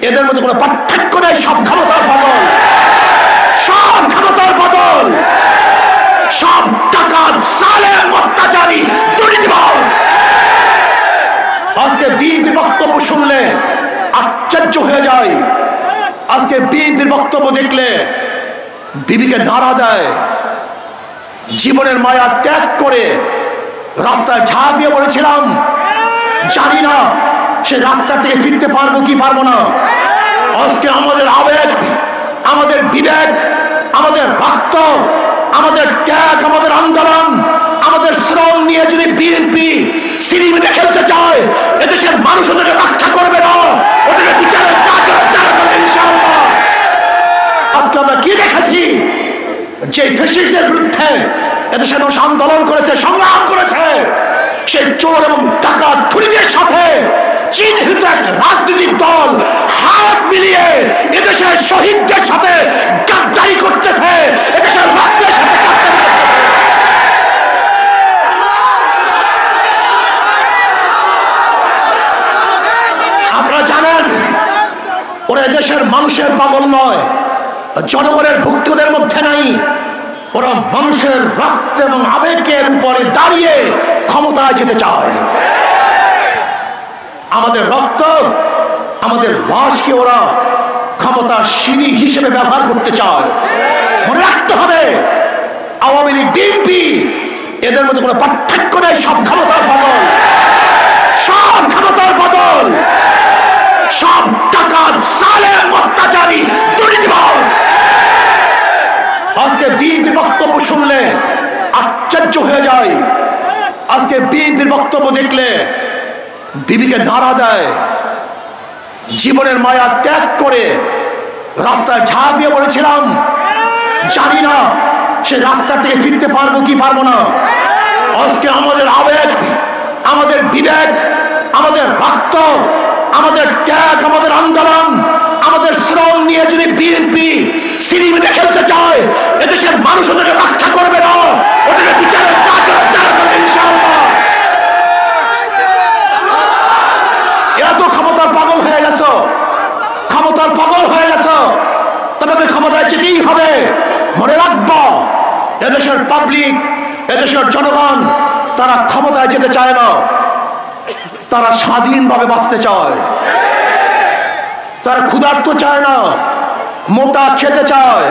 এদের মধ্যে কোনো পার্থক্য নেই। সব ক্ষমতার বদল, সব ক্ষমতার বদল, সব টাকা জালেম, অত্যাচারী, দুর্নীতিবাজ। আজকে বিএনপির বক্তব্য শুনলে আশ্চর্য হয়ে যায়। আজকে বিএনপির বক্তব্য দেখলে বিবিকে নাড়া দেয়। জীবনের মায়া ত্যাগ করে রাস্তায় ঝাঁপ দিয়ে বলেছিলাম, জানি না সে রাস্তা থেকে ফিরতে পারবো কি পারবো না। আজকে আমাদের আবেগ, আমাদের বিবেক, আমাদের রক্ত, আমাদের ত্যাগ, আমাদের আন্দোলন, আমাদের শ্রম নিয়ে যদি বিএনপি সিনেমিতে খেলতে চায়, এদেশের মানুষ ওদেরকে রক্ষা করবে না, ওদেরকে বিচারের কাজ করবে ইনশাআল্লাহ। আজকে আমরা কি দেখেছি, যে ফ্যাসিস্টদের বিরুদ্ধে এদেশের মানুষ আন্দোলন করেছে, সংগ্রাম করেছে, সেই চোর এবং ডাকাত খুনিদের সাথে চিহ্নিত একটা রাজনৈতিক দল হাত মিলিয়ে এদেশের শহীদদের সাথে গাদ্দারি করতেছে, এদেশের রাষ্ট্রের সাথে গাদ্দারি করতেছে। আপনারা জানেন ওরা এদেশের মানুষের পাগল নয়, জনগণের ভুক্তদের মধ্যে নাই। ওরা মানুষের রক্ত এবং আবেগের উপরে দাঁড়িয়ে ক্ষমতায় যেতে চায়। আমাদের রক্ত, আমাদের লাশকে ওরা ক্ষমতার সিঁড়ি হিসেবে ব্যবহার করতে চায়। মনে রাখতে হবে, আওয়ামী লীগ, বিএনপি, এদের মধ্যে কোনো পার্থক্য নেই। সব ক্ষমতার বদল, সব ক্ষমতার বদল, সব টাকা জালেম, অত্যাচারী, দুর্নীতিবাজ। আজকে বিএনপির বক্তব্য শুনলে আশ্চর্য হয়ে যায়। আজকে বিএনপির বক্তব্য দেখলে বিবিকে নাড়া দেয়। জীবনের মায়া ত্যাগ করে রাস্তায় ঝাঁপ দিয়ে বলেছিলাম, জানি না সে রাস্তা থেকে ফিরতে পারবো কি পারবো না। আজকে আমাদের আবেগ, আমাদের বিবেক, আমাদের রক্ত, আমাদের ত্যাগ, আমাদের আন্দোলন, আমাদের শ্রম নিয়ে যদি বিএনপি সিনেমিতে খেলতে চায়, এদেশের মানুষ ওদেরকে রক্ষা করবে না, ওদেরকে বিচারের কাজ করবে ইনশাআল্লাহ। এত ক্ষমতার পাগল হয়ে গেছো, ক্ষমতার পাগল হয়ে গেছো, তবে ক্ষমতায় যেতেই হবে। মনে রাখবো, এদেশের পাবলিক, এদেশের জনগণ, তারা ক্ষমতায় যেতে চায় না, তারা স্বাধীনভাবে বাঁচতে চায়। তারা ক্ষুধার্ত চায় না, মোটা খেতে চায়।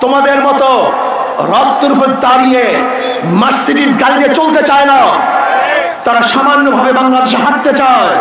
তোমাদের মতো রক্তের উপর দাঁড়িয়ে মার্সিডিজ গাড়িতে চলতে চায় না। তারা সামান্যভাবে বাংলাদেশে হাঁটতে চায়।